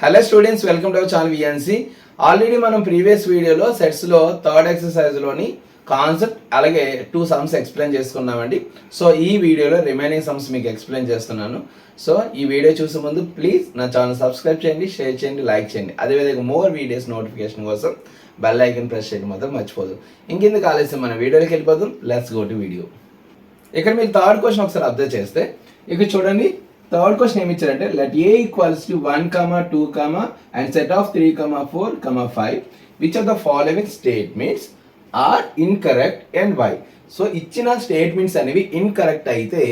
Hello students, welcome to our channel VNC. Already మనం previous వీడియోలో సెట్స్లో థర్డ్ ఎక్సర్సైజ్లోని కాన్సెప్ట్ అలాగే 2 సమ్స్ ఎక్స్ప్లెయిన్ చేసుకున్నామండి. సో ఈ వీడియోలో రిమైనింగ్ సమ్స్ మీకు ఎక్స్ప్లెయిన్ చేస్తున్నాను. సో ఈ వీడియో చూసే ముందు ప్లీజ్ నా ఛానల్ సబ్స్క్రైబ్ చేయండి, షేర్ చేయండి, లైక్ చేయండి. అదేవిధంగా మోర్ వీడియోస్ నోటిఫికేషన్ కోసం బెల్ ఐకన్ ప్రెస్ చేయడం మాత్రం మర్చిపోదు. ఇంకెందుకు ఆలస్యం, మన వీడియోలోకి వెళ్ళిపోదాం. Let's go to video. ఇక్కడ మీరు థర్డ్ క్వశ్చన్ ఒకసారి అబ్జర్వ్ చేస్తే ఇక్కడ చూడండి. థర్డ్ క్వశ్చన్ ఏమి ఇచ్చారంటే let A equals to 1, 2, and set of 3, 4, 5 which of the following statements are incorrect and why. So ఇచ్చిన స్టేట్మెంట్స్ అనేవి ఇన్కరెక్ట్ అయితే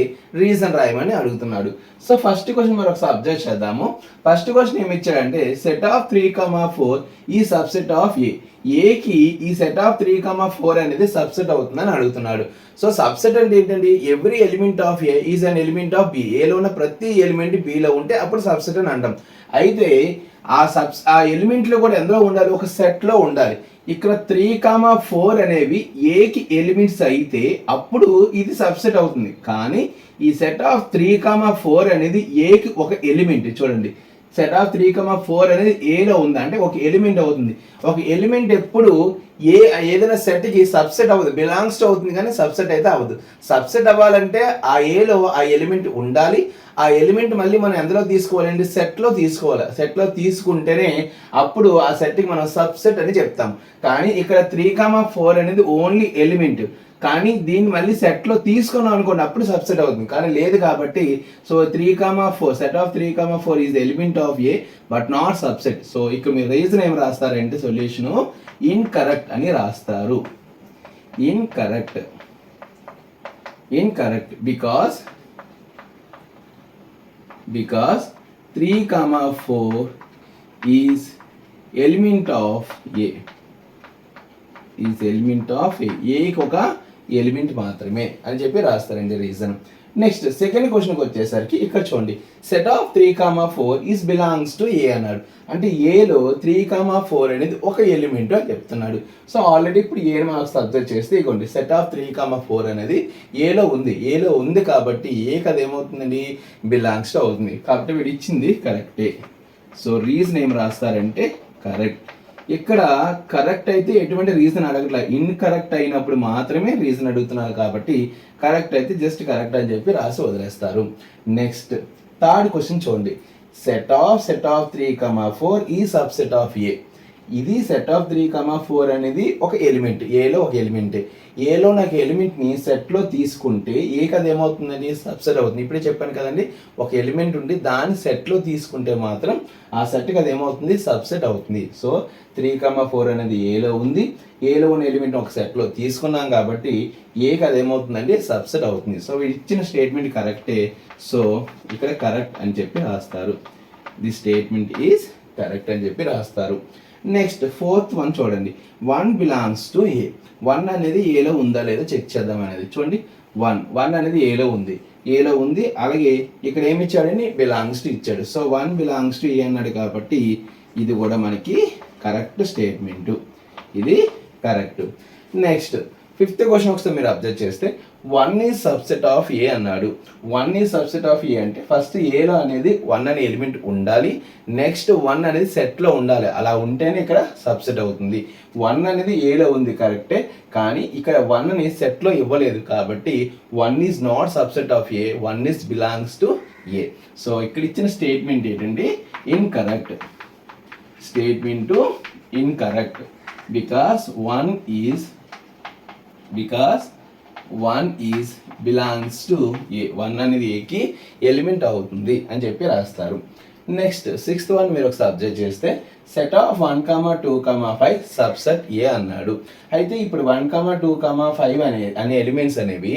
రీజన్ రాయమని అడుగుతున్నాడు. సో ఫస్ట్ క్వశ్చన్ మనం ఒకసారి అబ్జర్వ్ చేద్దాము. ఫస్ట్ క్వశ్చన్ ఏమి ఇచ్చాడంటే సెట్ ఆఫ్ 3, 4 ఈ సబ్సెట్ ఆఫ్ ఏ. ఏకి ఈ సెట్ ఆఫ్ 3, 4 అనేది సబ్సెట్ అవుతుందని అడుగుతున్నాడు. సో సబ్సెట్ అంటే ఏంటండి? Every element of A is an element of B. ఏలో ఉన్న ప్రతి ఎలిమెంట్ బిలో ఉంటే అప్పుడు సబ్సెట్ అని అంటాం. అయితే ఆ ఎలిమెంట్లో కూడా ఎందులో ఉండాలి? ఒక సెట్లో ఉండాలి. ఇక్కడ 3, 4 అనేవి ఏకి ఎలిమెంట్స్ అయితే అప్పుడు ఇది సబ్సెట్ అవుతుంది. కానీ ఈ సెట్ ఆఫ్ 3, 4 అనేది ఏకి ఒక ఎలిమెంట్. చూడండి, సెట్ ఆఫ్ 3, 4 అనేది ఏలో ఉంది అంటే ఒక ఎలిమెంట్ అవుతుంది. ఒక ఎలిమెంట్ ఎప్పుడు ఏదైనా సెట్కి సబ్సెట్ అవ్వదు, బిలాంగ్స్ టు అవుతుంది కానీ సబ్సెట్ అయితే అవ్వదు. సబ్సెట్ అవ్వాలంటే ఆ ఏలో ఆ ఎలిమెంట్ ఉండాలి. ఆ ఎలిమెంట్ మళ్ళీ మనం ఎందులో తీసుకోవాలండి? సెట్లో తీసుకోవాలి. సెట్లో తీసుకుంటేనే అప్పుడు ఆ సెట్కి మనం సబ్సెట్ అని చెప్తాం. కానీ ఇక్కడ 3, 4 అనేది ఓన్లీ ఎలిమెంట్. కానీ దీన్ని మళ్ళీ సెట్లో తీసుకున్నాం అనుకోండి అప్పుడు సబ్సెట్ అవుతుంది. కానీ లేదు కాబట్టి so 3, 4 set of 3, 4 is element of A but not subset. So ఇక్కడ మీరు రీజన్ ఏం రాస్తారంటే సొల్యూషను ఇన్కరెక్ట్ అని రాస్తారు. Incorrect because 3, 4 is element of A. ఏకి ఒక ఎలిమెంట్ మాత్రమే అని చెప్పి రాస్తారండి రీజన్. నెక్స్ట్ సెకండ్ క్వశ్చన్కి వచ్చేసరికి ఇక్కడ చూడండి, set of 3, 4 is belongs to A అన్నాడు. అంటే ఏలో 3, 4 అనేది ఒక ఎలిమెంట్ అని చెప్తున్నాడు. సో ఆల్రెడీ ఇప్పుడు ఏ మార్క్స్ అబ్జర్వ్ చేస్తే ఇవ్వండి, సెట్ ఆఫ్ 3, 4 అనేది ఏలో ఉంది కాబట్టి ఏకి అది ఏమవుతుందండి? బిలాంగ్స్ టు అవుతుంది. కాబట్టి వీడు ఇచ్చింది కరెక్టే. సో రీజన్ ఏం రాస్తారంటే కరెక్ట్. ఇక్కడ కరెక్ట్ అయితే ఎటువంటి రీజన్ అడగట్లే, ఇన్కరెక్ట్ అయినప్పుడు మాత్రమే రీజన్ అడుగుతున్నారు కాబట్టి కరెక్ట్ అయితే జస్ట్ కరెక్ట్ అని చెప్పి రాసి వదిలేస్తారు. నెక్స్ట్ థర్డ్ క్వశ్చన్ చూడండి, సెట్ ఆఫ్ 3, 4 ఈ సబ్సెట్ ఆఫ్ ఏ. ఇది సెట్ ఆఫ్ 3, 4 అనేది ఒక ఎలిమెంట్, ఏలో ఒక ఎలిమెంట్. ఏలో నాకు ఎలిమెంట్ని సెట్లో తీసుకుంటే ఏకి అది ఏమవుతుందండి? సబ్సెట్ అవుతుంది. ఇప్పుడే చెప్పాను కదండి, ఒక ఎలిమెంట్ ఉండి దాన్ని సెట్లో తీసుకుంటే మాత్రం ఆ సెట్కి అది ఏమవుతుంది? సబ్సెట్ అవుతుంది. సో 3, 4 అనేది ఏలో ఉంది. ఏలో ఉన్న ఎలిమెంట్ ఒక సెట్లో తీసుకున్నాం కాబట్టి ఏకి అది ఏమవుతుందండి? సబ్సెట్ అవుతుంది. సో ఇచ్చిన స్టేట్మెంట్ కరెక్టే. సో ఇక్కడ కరెక్ట్ అని చెప్పి రాస్తారు. ది స్టేట్మెంట్ ఈజ్ కరెక్ట్ అని చెప్పి రాస్తారు. నెక్స్ట్ ఫోర్త్ వన్ చూడండి, 1 బిలాంగ్స్ టు ఏ. 1 అనేది ఏలో ఉందా లేదో చెక్ చేద్దాం అనేది. చూడండి, 1 అనేది ఏలో ఉంది. అలాగే ఇక్కడ ఏమి ఇచ్చాడని? బిలాంగ్స్ టు ఇచ్చాడు. సో 1 బిలాంగ్స్ టు ఏ అన్నాడు కాబట్టి ఇది కూడా మనకి కరెక్ట్ స్టేట్మెంటు. ఇది కరెక్ట్. నెక్స్ట్ ఫిఫ్త్ క్వశ్చన్ ఒకసారి మీరు అబ్జర్వ్ చేస్తే 1 ఈజ్ సబ్సెట్ ఆఫ్ ఏ అన్నాడు. 1 ఈజ్ సబ్సెట్ ఆఫ్ ఏ అంటే ఫస్ట్ ఏలో అనేది 1 అనే ఎలిమెంట్ ఉండాలి. నెక్స్ట్ 1 అనేది సెట్లో ఉండాలి. అలా ఉంటేనే ఇక్కడ సబ్సెట్ అవుతుంది. 1 అనేది ఏలో ఉంది కరెక్టే, కానీ ఇక్కడ 1 అనేది సెట్లో ఇవ్వలేదు కాబట్టి 1 is not subset of A, 1 is belongs to A. So ఇక్కడ ఇచ్చిన స్టేట్మెంట్ ఏంటంటే incorrect. Statement incorrect because 1 is belongs to A. 1 అనేది ఏకి ఎలిమెంట్ అవుతుంది అని చెప్పి రాస్తారు. నెక్స్ట్ సిక్స్త్ వన్ మీరు ఒకసారి అబ్జర్వ్ చేస్తే సెట్ ఆఫ్ 1, 2, 5 సబ్సెట్ ఏ అన్నాడు. అయితే ఇప్పుడు 1, 2, 5 అనే ఎలిమెంట్స్ అనేవి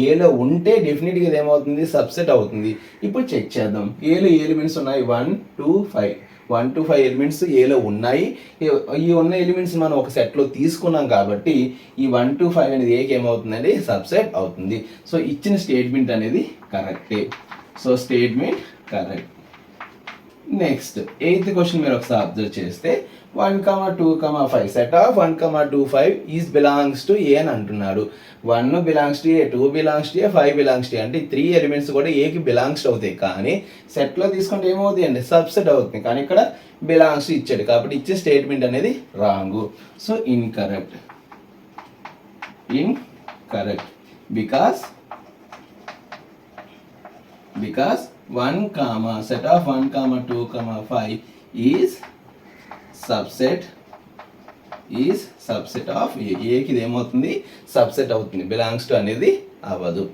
ఏలో ఉంటే డెఫినెట్గా ఇది ఏమవుతుంది? సబ్సెట్ అవుతుంది. ఇప్పుడు చెక్ చేద్దాం. ఏలో ఎలిమెంట్స్ ఉన్నాయి 1 to 5 ఎలిమెంట్స్ ఏలో ఉన్నాయి. ఈ ఉన్న ఎలిమెంట్స్ మనం ఒక సెట్లో తీసుకున్నాం కాబట్టి ఈ 1 to 5 అనేది ఏకి ఏమవుతుందండి? సబ్సెట్ అవుతుంది. సో ఇచ్చిన స్టేట్మెంట్ అనేది కరెక్టే. So statement correct. Next 8th question మీరు ఒకసారి అబ్జర్వ్ చేస్తే 1, 2, 5 set of 1, 2, 5 is belongs to A అని అంటున్నాడు. 1 belongs to A, 2 belongs to A, 5 belongs to A, అంటే ఈ 3 ఎలిమెంట్స్ కూడా ఏకి బిలాంగ్స్ అవుతాయి. కానీ సెట్లో తీసుకుంటే ఏమవుతాయి అండి, సబ్సెట్ అవుతుంది. కానీ ఇక్కడ బిలాంగ్స్ ఇచ్చాడు కాబట్టి ఇచ్చే స్టేట్మెంట్ అనేది wrong. So incorrect because 1, set of 1, 2, 5 is subset of A. ఏకి ఇది ఏమవుతుంది, సబ్సెట్ అవుతుంది, బిలాంగ్స్ టు అనేది అవ్వదు.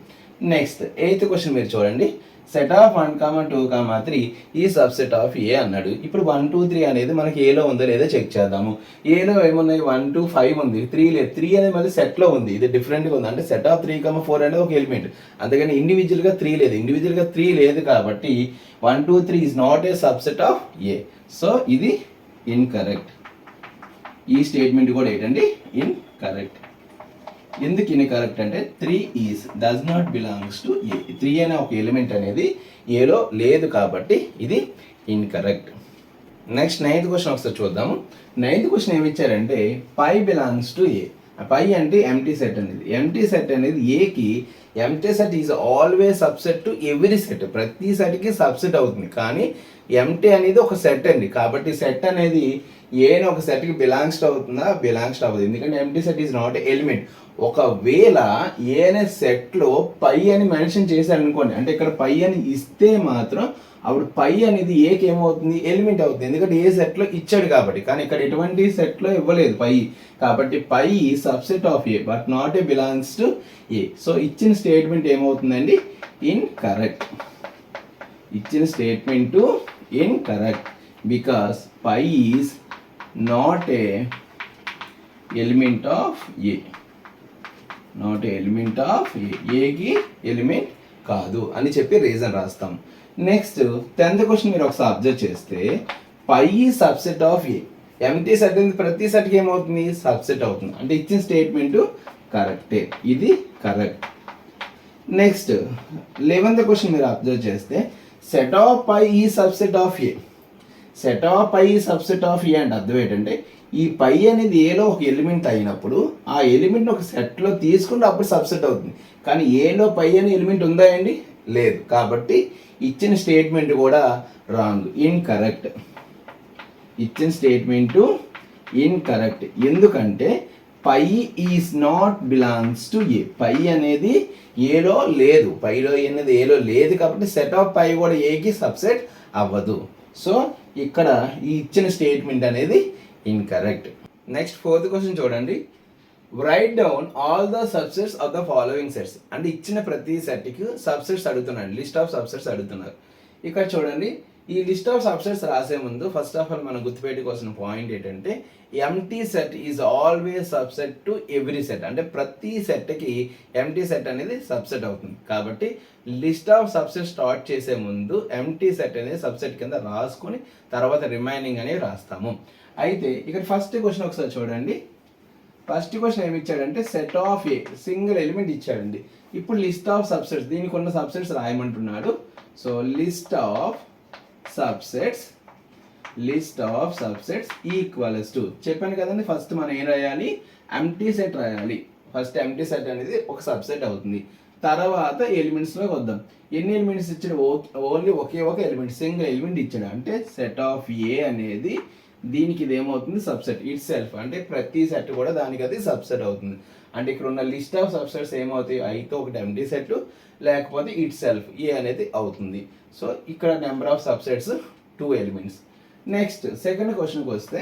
నెక్స్ట్ 8th క్వశ్చన్ మీరు చూడండి. సెట్ ఆఫ్ 1, 2, 3 ఈ సబ్సెట్ ఆఫ్ ఏ అన్నాడు. ఇప్పుడు 1, 2, 3 అనేది మనకి ఏలో ఉందో లేదో చెక్ చేద్దాము. ఏలో ఏమున్నాయి, 1, 2, 5 ఉంది, 3 లేదు. 3 అనేది మళ్ళీ సెట్లో ఉంది, ఇది డిఫరెంట్గా ఉంది. అంటే సెట్ ఆఫ్ 3, 4 అనేది ఒక ఎలిమెంట్, అంతేగాని ఇండివిజువల్గా 3 లేదు. ఇండివిజువల్గా 3 లేదు కాబట్టి 1, 2, 3 is not a subset of A. So ఇది ఇన్కరెక్ట్. ఈ స్టేట్మెంట్ కూడా ఏంటండి, ఇన్కరెక్ట్. ఎందుకు ఇన్కరెక్ట్ అంటే 3 డస్ నాట్ బిలాంగ్స్ టు ఏ. 3 అనే ఒక ఎలిమెంట్ అనేది ఏలో లేదు కాబట్టి ఇది ఇన్కరెక్ట్. నెక్స్ట్ 9th క్వశ్చన్ ఒకసారి చూద్దాము. 9th క్వశ్చన్ ఏమి ఇచ్చారంటే పై బిలాంగ్స్ టు ఏ. పై అంటే ఎంటీ సెట్ అనేది. ఎంటీ సెట్ అనేది ఏకి, empty set is always subset to every set, ప్రతి సెట్కి సబ్సెట్ అవుతుంది. కానీ ఎంటీ అనేది ఒక సెట్ అండి, కాబట్టి సెట్ అనేది ఏని ఒక సెట్కి బిలాంగ్స్ అవుతుందా, బిలాంగ్స్ అవ్వదు. ఎందుకంటే empty set is not element. ఒకవేళ ఏ అనే సెట్లో పై అని మెన్షన్ చేశారు అనుకోండి, అంటే ఇక్కడ పై అని ఇస్తే మాత్రం అప్పుడు పై అనేది ఏకి ఏమవుతుంది, ఎలిమెంట్ అవుతుంది. ఎందుకంటే ఏ సెట్లో ఇచ్చాడు కాబట్టి. కానీ ఇక్కడ ఎటువంటి సెట్లో ఇవ్వలేదు పై, కాబట్టి pi subset of A but not A belongs to A. So ఇచ్చిన స్టేట్మెంట్ ఏమవుతుందండి, ఇన్కరెక్ట్. ఇచ్చిన statement incorrect because pi is not a element of A. Not element of ఏకి ఎలిమెంట్ కాదు అని చెప్పి రీజన్ రాస్తాం. నెక్స్ట్ 10th క్వశ్చన్ మీరు ఒకసారి అబ్జర్వ్ చేస్తే pi subset of A. Empty set అనేది ప్రతి సెట్కి ఏమవుతుంది, సబ్సెట్ అవుతుంది. అంటే ఇచ్చిన స్టేట్మెంట్ కరెక్టే, ఇది కరెక్ట్. నెక్స్ట్ 11th క్వశ్చన్ మీరు అబ్జర్వ్ చేస్తే సెట్ ఆఫ్ పై ఈ subset of A. Set of pi subset of A అంటే అర్థం ఏంటంటే ఈ పై అనేది ఏలో ఒక ఎలిమెంట్ అయినప్పుడు ఆ ఎలిమెంట్ ఒక సెట్లో తీసుకుంటే అప్పుడు సబ్సెట్ అవుతుంది. కానీ ఏలో పై అనే ఎలిమెంట్ ఉందా అండి, లేదు. కాబట్టి ఇచ్చిన స్టేట్మెంట్ కూడా రాంగ్, ఇన్కరెక్ట్. ఇచ్చిన స్టేట్మెంట్ ఇన్కరెక్ట్. ఎందుకంటే పై ఈజ్ నాట్ బిలాంగ్స్ టు ఏ. పై అనేది ఏలో లేదు, పైలో అనేది ఏలో లేదు కాబట్టి సెట్ ఆఫ్ పై కూడా ఏకి సబ్సెట్ అవ్వదు. సో ఇక్కడ ఈ ఇచ్చిన స్టేట్మెంట్ అనేది ఇన్కరెక్ట్. నెక్స్ట్ 4th క్వశ్చన్ చూడండి. Right down all the subsets of the following sets. అంటే ఇచ్చిన ప్రతి సెట్కి సబ్సెట్స్ అడుగుతున్నాడు, లిస్ట్ ఆఫ్ సబ్సెట్స్ అడుగుతున్నారు. ఇక్కడ చూడండి, ఈ లిస్ట్ ఆఫ్ సబ్సెట్స్ రాసే ముందు ఫస్ట్ ఆఫ్ ఆల్ మనం గుర్తుపెట్టుకోవాల్సిన పాయింట్ ఏంటంటే empty set is always subset to every set. అంటే ప్రతి సెట్కి ఎంటీ సెట్ అనేది సబ్సెట్ అవుతుంది. కాబట్టి లిస్ట్ ఆఫ్ సబ్సెట్ స్టార్ట్ చేసే ముందు ఎంటీ సెట్ అనేది సబ్సెట్ కింద రాసుకొని తర్వాత రిమైనింగ్ అనేవి రాస్తాము. అయితే ఇక్కడ ఫస్ట్ క్వశ్చన్ ఒకసారి చూడండి. ఫస్ట్ క్వశ్చన్ ఏమి ఇచ్చాడంటే set of A, single element ఇచ్చాడండి. ఇప్పుడు లిస్ట్ ఆఫ్ సబ్సెట్స్, దీనికి ఉన్న సబ్సెట్స్ రాయమంటున్నాడు. So list of subsets equals to, చెప్పాను కదండి ఫస్ట్ మనం ఏం రాయాలి, ఎంటీ సెట్ రాయాలి. ఫస్ట్ ఎంటీ సెట్ అనేది ఒక సబ్సెట్ అవుతుంది. తర్వాత ఎలిమెంట్స్లోకి వద్దాం. ఎన్ని ఎలిమెంట్స్ ఇచ్చాడు, ఓన్లీ ఒకే ఒక ఎలిమెంట్, సింగిల్ ఎలిమెంట్ ఇచ్చాడు. అంటే సెట్ ఆఫ్ ఏ అనేది దీనికి ఇది ఏమవుతుంది, సబ్సెట్ ఇట్ సెల్ఫ్. అంటే ప్రతి సెట్ కూడా దానికి అది సబ్సెట్ అవుతుంది. అంటే ఇక్కడ ఉన్న లిస్ట్ ఆఫ్ సబ్సెట్స్ ఏమవుతాయి, అయితే ఒకటి ఎంటీ సెట్ లేకపోతే ఇట్ సెల్ఫ్ ఏ అనేది అవుతుంది. సో ఇక్కడ number of subsets 2 elements. Next second క్వశ్చన్కి వస్తే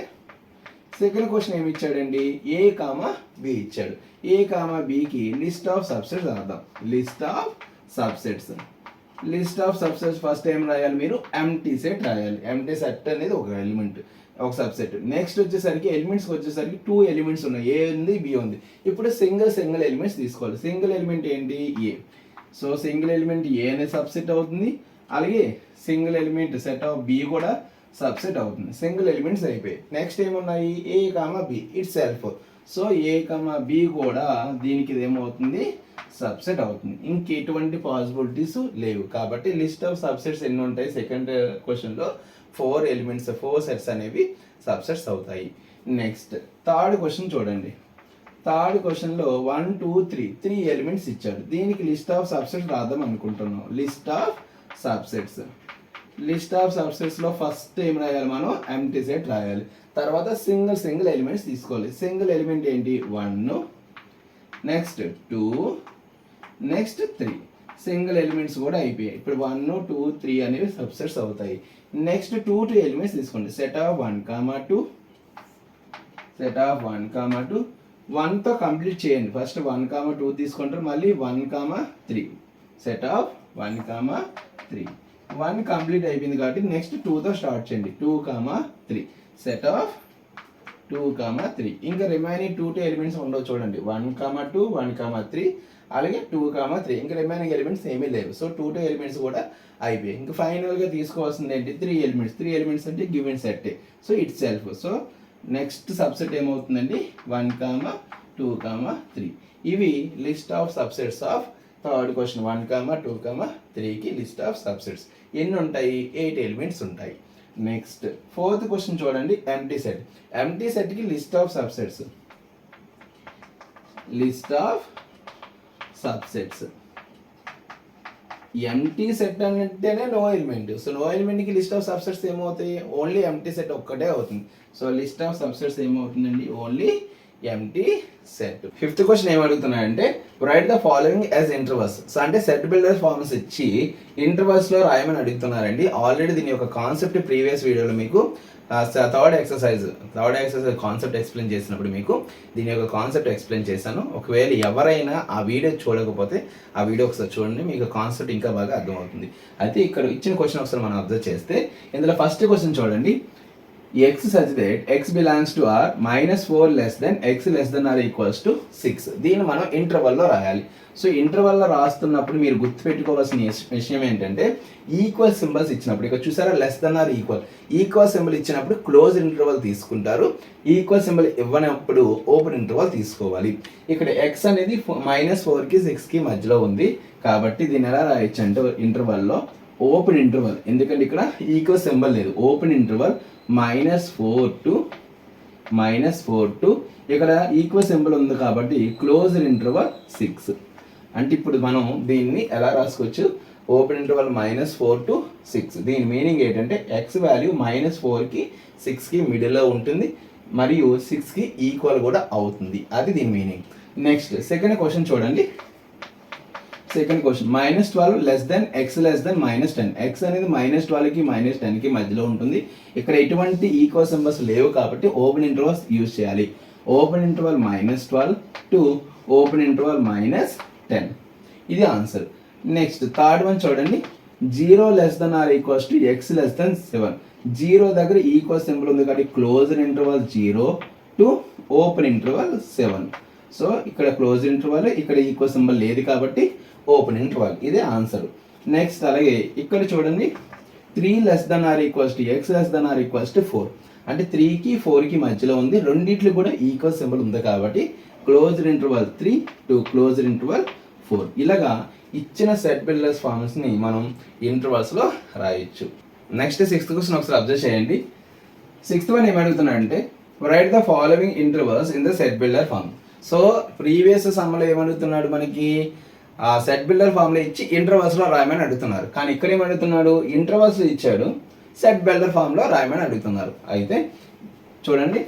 సెకండ్ క్వశ్చన్ ఏమి ఇచ్చాడండి, ఏ కామా బి ఇచ్చాడు. ఏ కామా బికి లిస్ట్ ఆఫ్ సబ్సెట్స్ రాద్దాం. లిస్ట్ ఆఫ్ సబ్సెట్స్ ఫస్ట్ ఏం రాయాలి మీరు, ఎంటీ సెట్ రాయాలి. ఎంటీ సెట్ అనేది ఒక ఎలిమెంట్, ఒక సబ్సెట్. నెక్స్ట్ వచ్చేసరికి ఎలిమెంట్స్కి వచ్చేసరికి 2 ఎలిమెంట్స్ ఉన్నాయి, ఏ ఉంది బి ఉంది. ఇప్పుడు సింగిల్ ఎలిమెంట్స్ తీసుకోవాలి. సింగిల్ ఎలిమెంట్ ఏంటి, A. So single element A అనేది సబ్సెట్ అవుతుంది. అలాగే single element set of B కూడా సబ్సెట్ అవుతుంది. సింగిల్ ఎలిమెంట్స్ అయిపోయాయి. నెక్స్ట్ ఏమున్నాయి, A comma B itself. So A comma B కూడా దీనికి ఇదేమవుతుంది, సబ్సెట్ అవుతుంది. ఇంకెటువంటి పాసిబిలిటీస్ లేవు. కాబట్టి లిస్ట్ ఆఫ్ సబ్సెట్స్ ఎన్ని ఉంటాయి సెకండ్ క్వశ్చన్లో, ఫోర్ సెట్స్ అనేవి సబ్సెట్స్ అవుతాయి. నెక్స్ట్ థర్డ్ క్వశ్చన్ చూడండి. థర్డ్ క్వశ్చన్లో 1 2 3 3 ఎలిమెంట్స్ ఇచ్చాడు. దీనికి లిస్ట్ ఆఫ్ సబ్సెట్స్ రాద్దాం అనుకుంటున్నాం. లిస్ట్ ఆఫ్ సబ్సెట్స్లో ఫస్ట్ ఏం రాయాలి, మనం ఎంప్టీ సెట్ రాయాలి. తర్వాత సింగిల్ ఎలిమెంట్స్ తీసుకోవాలి. సింగిల్ ఎలిమెంట్ ఏంటి, 1, నెక్స్ట్ 2, నెక్స్ట్ 3. సింగిల్ ఎలిమెంట్స్ కూడా అయిపోయాయి. ఇప్పుడు 1 2 3 అనేవి సబ్సెట్స్ అవుతాయి. నెక్స్ట్ 2 ఎలిమెంట్స్ తీసుకోండి. సెట్ ఆఫ్ 1, 2 1తో కంప్లీట్ చేయండి. ఫస్ట్ 1, 2 తీసుకుంటారు, మళ్ళీ 1, 3. Set of 1, 3. 1 కంప్లీట్ అయిపోయింది కాబట్టి నెక్స్ట్ 2తో స్టార్ట్ చేయండి. 2, 3. Set of 2, 3. ఇంకా రిమైనింగ్ 2 ఎలిమెంట్స్ ఉండవు చూడండి. 1, 2, 1, 3, అలాగే 2, 3. ఇంకా రిమైనింగ్ ఎలిమెంట్స్ ఏమీ లేవు. సో 2 ఎలిమెంట్స్ కూడా అయిపోయాయి. ఇంకా ఫైనల్గా తీసుకోవాల్సింది ఏంటి, 3 ఎలిమెంట్స్ అంటే given set. So it self. So next subset ఏమవుతుందండి, 1, 2, 3. ఇవి list of subsets of third question. 1, 2, 3కి లిస్ట్ ఆఫ్ సబ్సెట్స్ ఎన్ని ఉంటాయి, 8 ఎలిమెంట్స్ ఉంటాయి. నెక్స్ట్ ఫోర్త్ క్వశ్చన్ చూడండి. ఎంప్టీ సెట్కి list of subsets. Empty set అంటేనే నో ఎలిమెంట్. సో నో ఎలిమెంట్కి లిస్ట్ ఆఫ్ సబ్సెట్స్ ఏమవుతాయి, ఓన్లీ ఎంప్టీ సెట్ ఒక్కటే అవుతుంది. సో లిస్ట్ ఆఫ్ సబ్సెట్స్ ఏమవుతుందండి, only empty set. Fifth question ఏం అడుగుతున్నాయంటే write the following as intervals. So అంటే సెట్ బిల్డర్ ఫార్మ్స్ ఇచ్చి ఇంటర్వల్స్లో రాయమని అడుగుతున్నారండి. ఆల్రెడీ దీని యొక్క కాన్సెప్ట్ ప్రీవియస్ వీడియోలో మీకు థర్డ్ ఎక్సర్సైజ్ కాన్సెప్ట్ ఎక్స్ప్లెయిన్ చేసినప్పుడు మీకు దీని యొక్క కాన్సెప్ట్ ఎక్స్ప్లెయిన్ చేశాను. ఒకవేళ ఎవరైనా ఆ వీడియో చూడకపోతే ఆ వీడియో ఒకసారి చూడండి, మీకు కాన్సెప్ట్ ఇంకా బాగా అర్థమవుతుంది. అయితే ఇక్కడ ఇచ్చిన క్వశ్చన్ ఒకసారి మనం అబ్జర్వ్ చేస్తే ఇందులో ఫస్ట్ క్వశ్చన్ చూడండి. x such that x belongs to r -4 less than x less than or equals to 6. దీన్ని మనం ఇంటర్వల్లో రాయాలి. సో ఇంటర్వల్లో రాస్తున్నప్పుడు మీరు గుర్తుపెట్టుకోవాల్సిన విషయం ఏంటంటే ఈక్వల్ సింబల్స్ ఇచ్చినప్పుడు, ఇక్కడ చూసారా less than or equal symbol ఇచ్చినప్పుడు క్లోజ్ ఇంటర్వల్ తీసుకుంటారు. ఈక్వల్ సింబల్ ఇవ్వనప్పుడు ఓపెన్ ఇంటర్వల్ తీసుకోవాలి. ఇక్కడ x అనేది -4కి 6కి మధ్యలో ఉంది కాబట్టి దీన్ని ఎలా రాయొచ్చు అంటే ఇంటర్వల్లో ఓపెన్ ఇంటర్వల్, ఎందుకంటే ఇక్కడ ఈక్వల్ సింబల్ లేదు. ఓపెన్ ఇంటర్వల్ -4 to ఇక్కడ ఈక్వల్ సింబల్ ఉంది కాబట్టి క్లోజ్డ్ ఇంటర్వల్ 6. అంటే ఇప్పుడు మనం దీన్ని ఎలా రాసుకోవచ్చు, ఓపెన్ ఇంటర్వల్ -4 to 6. దీని మీనింగ్ ఏంటంటే x వాల్యూ -4కి 6కి మిడిల్లో ఉంటుంది మరియు 6కి ఈక్వల్ కూడా అవుతుంది. అది దీని మీనింగ్. నెక్స్ట్ సెకండ్ క్వశ్చన్ చూడండి. Second question -12 less than x less then -10. x అనేది -12కి -10కి మధ్యలో ఉంటుంది. ఇక్కడ ఎటువంటి ఈక్వల్ సింబల్స్ లేవు కాబట్టి ఓపెన్ ఇంటర్వల్స్ యూజ్ చేయాలి. Open interval -12 to open interval -10. ఇది ఆన్సర్. నెక్స్ట్ థర్డ్ వన్ చూడండి. 0 less than or equals to x less than 7. 0 దగ్గర ఈక్వల్ సింబల్ ఉంది కాబట్టి closed interval 0 to open interval 7. So ఇక్కడ క్లోజ్ ఇంటర్వల్, ఇక్కడ ఈక్వల్ సింబల్ లేదు కాబట్టి ఓపెన్ ఇంటర్వల్. ఇదే ఆన్సర్. నెక్స్ట్ అలాగే ఇక్కడ చూడండి. 3 less than or equals to x less than or equals to 4. అంటే 3కి 4కి మధ్యలో ఉంది. రెండిట్లు కూడా ఈక్వల్ సింబల్ ఉంది కాబట్టి closed interval 3 to closed interval 4. ఇలాగా ఇచ్చిన సెట్ బిల్డర్స్ ఫార్మ్స్ని మనం ఇంటర్వల్స్లో రాయొచ్చు. నెక్స్ట్ సిక్స్త్ క్వశ్చన్ ఒకసారి అబ్జర్వ్ చేయండి. సిక్స్త్ వన్ ఏమి అడుగుతున్నాడంటే write the following intervals in the set builder form. So previous సమ్లో ఏమడుగుతున్నాడు, మనకి ఆ సెట్ బిల్డర్ ఫామ్లో ఇచ్చి ఇంటర్వల్స్లో రాయమని అడుగుతున్నారు. కానీ ఇక్కడ ఏమడుగుతున్నాడు, ఇంటర్వల్స్ ఇచ్చాడు, సెట్ బిల్డర్ ఫామ్లో రాయమని అడుగుతున్నారు. అయితే చూడండి,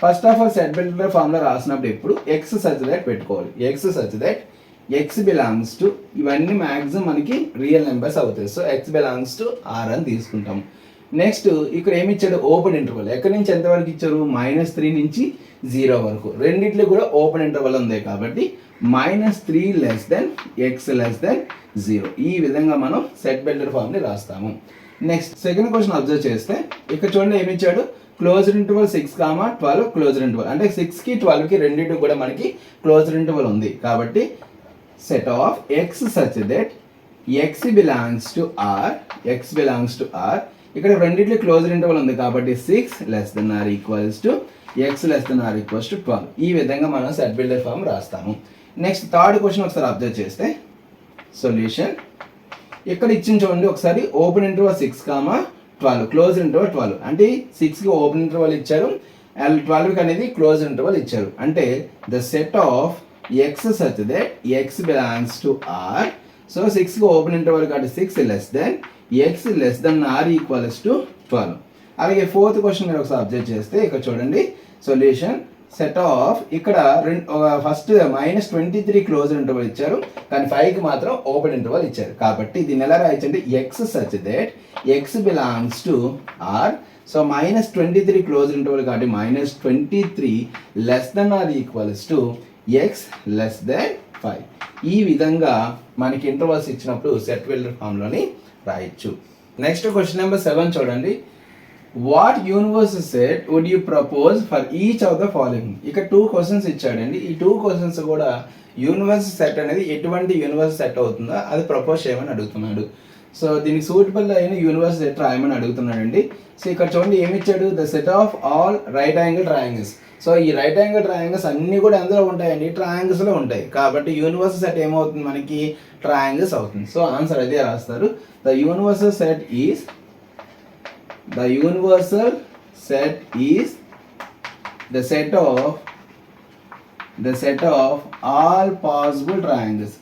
first of all set builder ఫామ్లో రాసినప్పుడు ఎప్పుడు ఎక్స్ సచ్ దట్ పెట్టుకోవాలి. X such that x belongs to, ఇవన్నీ మ్యాక్సిమం మనకి రియల్ నెంబర్స్ అవుతాయి. So x belongs to R అని తీసుకుంటాం. నెక్స్ట్ ఇక్కడ ఏమి ఇచ్చాడు, ఓపెన్ ఇంటర్వల్. ఎక్కడి నుంచి ఎంతవరకు ఇచ్చారు, -3 నుంచి 0 వరకు. రెండిట్లో కూడా ఓపెన్ ఇంటర్వల్ ఉంది కాబట్టి -3 less than x less then 0. ఈ విధంగా మనం సెట్ బిల్డర్ ఫామ్ని రాస్తాము. నెక్స్ట్ సెకండ్ క్వశ్చన్ అబ్జర్వ్ చేస్తే ఇక్కడ చూడండి ఏమి ఇచ్చాడు, క్లోజ్డ్ ఇంటర్వల్ 6, 12 క్లోజ్డ్ ఇంటర్వల్. అంటే 6కి 12కి రెండింటి కూడా మనకి క్లోజ్డ్ ఇంటర్వల్ ఉంది కాబట్టి set of x such that x belongs to R, x belongs to R. ఇక్కడ రెండింటిలో క్లోజ్డ్ ఇంటర్వల్ ఉంది కాబట్టి 6 less than or equals to x less than or equals to 12. ఈ విధంగా మనం సెట్ బిల్డర్ ఫామ్ రాస్తాము. నెక్స్ట్ థర్డ్ క్వశ్చన్ ఒకసారి observe చేస్తే సొల్యూషన్ ఇక్కడ ఇచ్చిన చూడండి ఒకసారి, ఓపెన్ ఇంటర్వల్ 6, 12 క్లోజ్ ఇంటర్వల్ 12 అంటే 6కి ఓపెన్ ఇంటర్వల్ ఇచ్చారు, 12కి అనేది క్లోజ్ ఇంటర్వల్ ఇచ్చారు. అంటే the set of x such that x belongs to R. So 6కి ఓపెన్ ఇంటర్వల్ కాబట్టి 6 less than x less than or equals to 12. అలాగే ఫోర్త్ క్వశ్చన్ మీరు ఒకసారి అబ్జర్వ్ చేస్తే ఇక్కడ చూడండి సొల్యూషన్ సెట్ ఆఫ్ ఇక్కడ ఫస్ట్ -23 క్లోజ్ ఇంటర్వల్ ఇచ్చారు, కానీ 5కి మాత్రం ఓపెన్ ఇంటర్వల్ ఇచ్చారు. కాబట్టి దీన్ని ఎలా రాయొచ్చు అంటే x such that x belongs to R. So -23 close interval కాబట్టి -23 less than or equals to x less than 5. ఈ విధంగా మనకి ఇంటర్వల్స్ ఇచ్చినప్పుడు సెట్ వెల్డర్ ఫామ్లోని రాయొచ్చు. నెక్స్ట్ క్వశ్చన్ నెంబర్ 7 చూడండి. What universal set would you propose for each of the following. ఇక్కడ 2 questions ఇచ్చాడండి. ఈ 2 క్వశ్చన్స్ కూడా యూనివర్సల్ సెట్ అనేది ఎటువంటి యూనివర్సల్ సెట్ అవుతుందో అది ప్రపోజ్ చేయమని అడుగుతున్నాడు. సో దీనికి సూటబుల్ అయిన యూనివర్సల్ సెట్ రాయమని అడుగుతున్నాడండి. సో ఇక్కడ చూడండి ఏమి ఇచ్చాడు, the set of all right angle triangles. So ఈ రైట్ యాంగిల్ ట్రయాంగిల్స్ అన్నీ కూడా ఎందులో ఉంటాయండి, ట్రయాంగిల్స్లో ఉంటాయి. కాబట్టి యూనివర్సల్ సెట్ ఏమవుతుంది మనకి, ట్రయాంగిల్స్ అవుతుంది. సో ఆన్సర్ అదే రాస్తారు. The universal set is the universal set is the set of all possible triangles.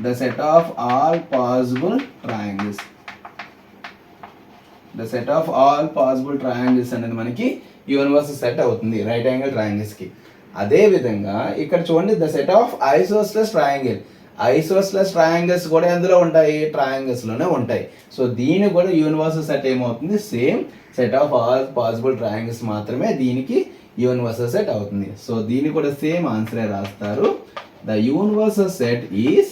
The set of all possible triangles. The set of all possible triangles అనేది మనకి universal set అవుతుంది right angle triangles కి. అదే విధంగా ఇక్కడ చూడండి the set of isosceles triangle. Isosceles triangles కూడా ఎందులో ఉంటాయి, ట్రయాంగిల్స్లోనే ఉంటాయి. సో దీని కూడా యూనివర్సల్ సెట్ ఏమవుతుంది, same set of all possible triangles మాత్రమే దీనికి యూనివర్సల్ సెట్ అవుతుంది. సో దీన్ని కూడా సేమ్ ఆన్సరే రాస్తారు. The universal set is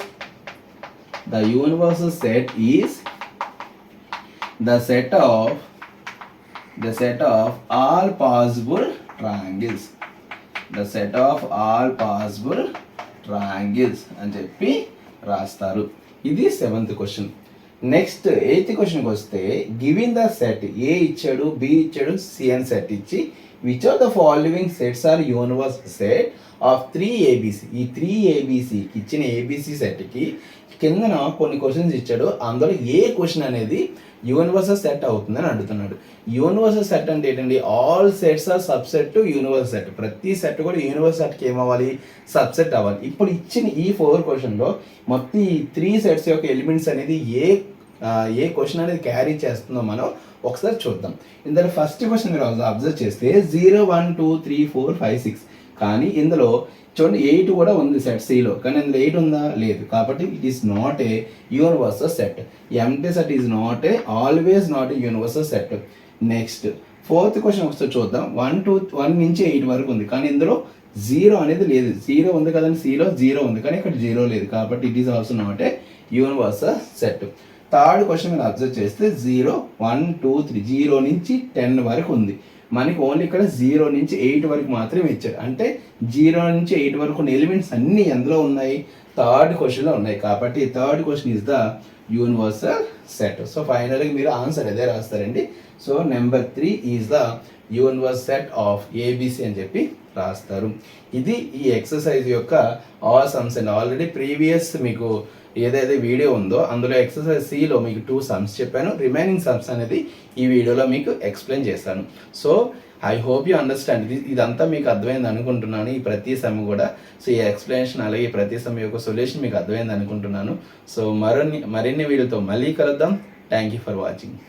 the set of all possible triangles. The set of all possible triangles అని చెప్పి రాస్తారు. ఇది 7th క్వశ్చన్. నెక్స్ట్ 8th క్వశ్చన్కి వస్తే గివిన్ ద సెట్ ఏ ఇచ్చాడు, బి ఇచ్చాడు, సి అని సెట్ ఇచ్చి which of the following sets are universal set of 3ABC. ఈ 3ABCకి ఇచ్చిన ఏబిసి సెట్కి కిందన కొన్ని క్వశ్చన్స్ ఇచ్చాడు. అందులో ఏ క్వశ్చన్ అనేది యూనివర్సల్ సెట్ అవుతుందని అడుగుతున్నాడు. యూనివర్సల్ సెట్ అంటే ఏంటండి, all sets are subset to universal set. ప్రతి సెట్ కూడా యూనివర్సల్ సెట్కి ఏమవ్వాలి, సబ్సెట్ అవ్వాలి. ఇప్పుడు ఇచ్చిన ఈ 4 క్వశ్చన్లో మొత్తం ఈ 3 సెట్స్ యొక్క ఎలిమెంట్స్ అనేది ఏ క్వశ్చన్ అనేది క్యారీ చేస్తుందో మనం ఒకసారి చూద్దాం. ఇందులో ఫస్ట్ క్వశ్చన్ మీరు అబ్జర్వ్ చేస్తే 0 1 2 3 4 5 6, కానీ ఇందులో చూడండి 8 కూడా ఉంది సెట్ సిలో, కానీ అందులో 8 ఉందా, లేదు. కాబట్టి it is not a universal set. Empty set is not A always not a universal set. Next 4th question ఒకసారి చూద్దాం. 1 నుంచి 8 వరకు ఉంది, కానీ ఇందులో 0 అనేది లేదు. 0 ఉంది కదండి, సిలో 0 ఉంది, కానీ ఇక్కడ 0 లేదు. కాబట్టి it is also not a universal set. 3rd question మీరు అబ్జర్వ్ చేస్తే 0 1 2 3 0 నుంచి 10 వరకు ఉంది. మనకి ఓన్లీ ఇక్కడ 0 నుంచి 8 వరకు మాత్రమే ఇచ్చారు. అంటే 0 నుంచి 8 వరకు ఉన్న ఎలిమెంట్స్ అన్నీ ఎందులో ఉన్నాయి, 3rd క్వశ్చన్లో ఉన్నాయి. కాబట్టి 3rd question is the universal set. So ఫైనల్గా మీరు ఆన్సర్ అదే రాస్తారండి. So number 3 is the universal set of ABC అని చెప్పి రాస్తారు. ఇది ఈ ఎక్సర్సైజ్ యొక్క all sums and already previous మీకు ఏదైతే వీడియో ఉందో అందులో ఎక్సర్సైజ్ సిలో మీకు 2 సమ్స్ చెప్పాను. రిమైనింగ్ సమ్స్ అనేది ఈ వీడియోలో మీకు ఎక్స్ప్లెయిన్ చేస్తాను. So I hope you understand. ఇదంతా మీకు అర్థమైంది అనుకుంటున్నాను, ఈ ప్రతి సమ్ కూడా. సో ఈ ఎక్స్ప్లెనేషన్ అలాగే ప్రతి సమ్ యొక్క సొల్యూషన్ మీకు అర్థమైంది అనుకుంటున్నాను. సో మరిన్ని వీడియోతో మళ్ళీ కలుద్దాం. Thank you for watching.